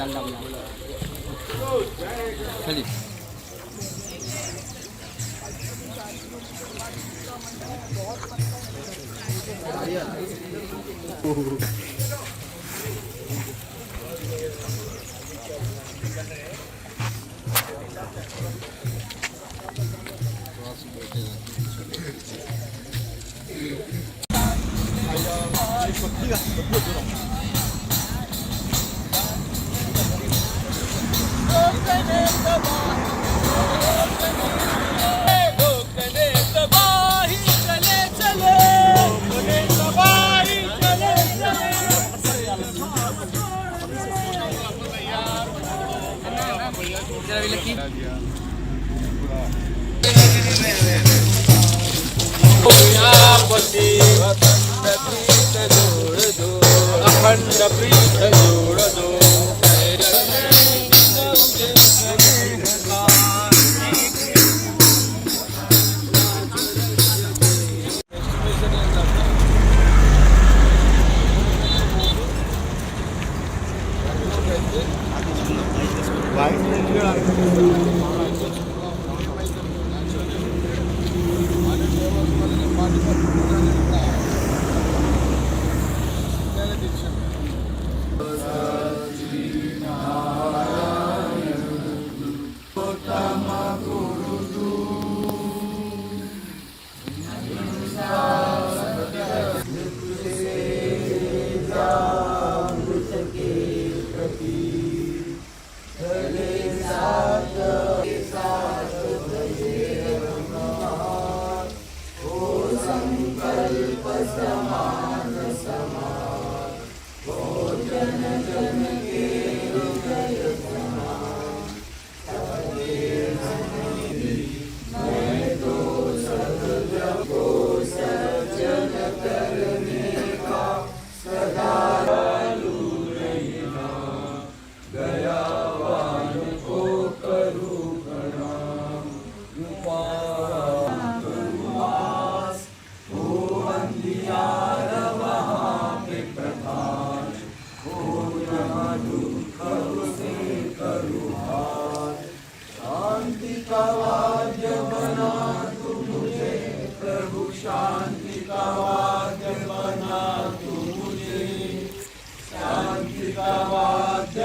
चलिए अखंड प्रीत जोड़ दो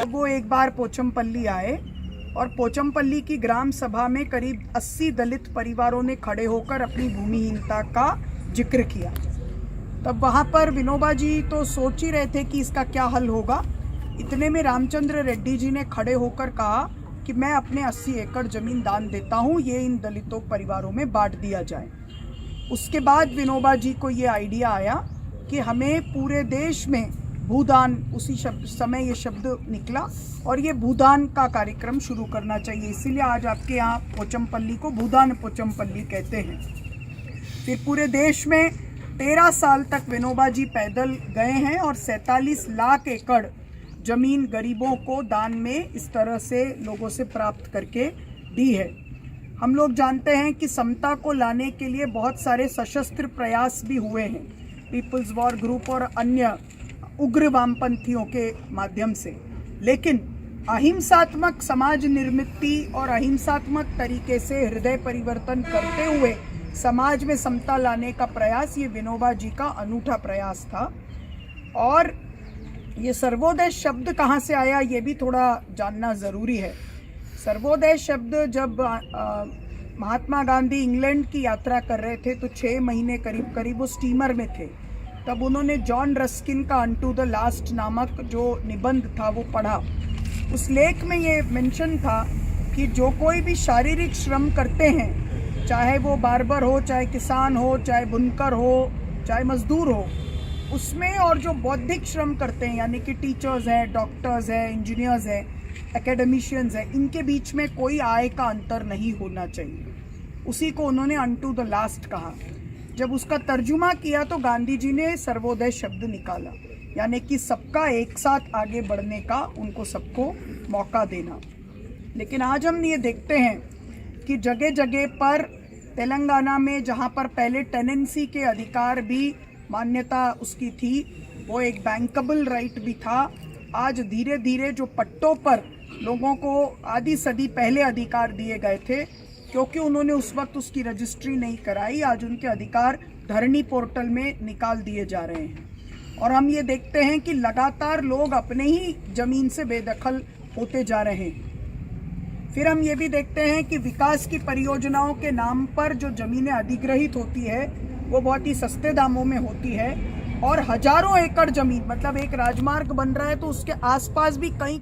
वो एक बार पोचमपल्ली आए और पोचमपल्ली की ग्राम सभा में करीब 80 दलित परिवारों ने खड़े होकर अपनी भूमिहीनता का जिक्र किया। तब वहाँ पर विनोबा जी तो सोच ही रहे थे कि इसका क्या हल होगा। इतने में रामचंद्र रेड्डी जी ने खड़े होकर कहा कि मैं अपने 80 एकड़ जमीन दान देता हूँ, ये इन दलितों परिवारों में बांट दिया जाए। उसके बाद विनोबा जी को ये आइडिया आया कि हमें पूरे देश में भूदान, उसी समय ये शब्द निकला और ये भूदान का कार्यक्रम शुरू करना चाहिए। इसीलिए आज आपके यहाँ पोचमपल्ली को भूदान पोचमपल्ली कहते हैं। फिर पूरे देश में 13 साल तक विनोबा जी पैदल गए हैं और 47 लाख एकड़ जमीन गरीबों को दान में इस तरह से लोगों से प्राप्त करके दी है। हम लोग जानते हैं कि समता को लाने के लिए बहुत सारे सशस्त्र प्रयास भी हुए हैं, पीपल्स वॉर ग्रुप और अन्य उग्र वामपंथियों के माध्यम से, लेकिन अहिंसात्मक समाज निर्मित और अहिंसात्मक तरीके से हृदय परिवर्तन करते हुए समाज में समता लाने का प्रयास, ये विनोबा जी का अनूठा प्रयास था। और ये सर्वोदय शब्द कहाँ से आया, ये भी थोड़ा जानना ज़रूरी है। सर्वोदय शब्द जब महात्मा गांधी इंग्लैंड की यात्रा कर रहे थे तो 6 महीने करीब करीब वो स्टीमर में थे, तब उन्होंने जॉन रस्किन का अनटू द लास्ट नामक जो निबंध था वो पढ़ा। उस लेख में ये मेंशन था कि जो कोई भी शारीरिक श्रम करते हैं, चाहे वो बार्बर हो, चाहे किसान हो, चाहे बुनकर हो, चाहे मजदूर हो, उसमें और जो बौद्धिक श्रम करते हैं यानी कि टीचर्स हैं, डॉक्टर्स हैं, इंजीनियर्स हैं, एकेडमिशियंस हैं, इनके बीच में कोई आय का अंतर नहीं होना चाहिए। उसी को उन्होंने अनटू द लास्ट कहा। जब उसका तर्जुमा किया तो गांधी जी ने सर्वोदय शब्द निकाला, यानी कि सबका एक साथ आगे बढ़ने का, उनको सबको मौका देना। लेकिन आज हम ये देखते हैं कि जगह जगह पर तेलंगाना में, जहाँ पर पहले टेनेंसी के अधिकार भी मान्यता उसकी थी, वो एक बैंकेबल राइट भी था, आज धीरे धीरे जो पट्टों पर लोगों को आधी सदी पहले अधिकार दिए गए थे, क्योंकि उन्होंने उस वक्त उसकी रजिस्ट्री नहीं कराई, आज उनके अधिकार धरनी पोर्टल में निकाल दिए जा रहे हैं। और हम ये देखते हैं कि लगातार लोग अपने ही जमीन से बेदखल होते जा रहे हैं। फिर हम ये भी देखते हैं कि विकास की परियोजनाओं के नाम पर जो जमीनें अधिग्रहित होती है वो बहुत ही सस्ते दामों में होती है, और हजारों एकड़ जमीन, मतलब एक राजमार्ग बन रहा है तो उसके आसपास भी कई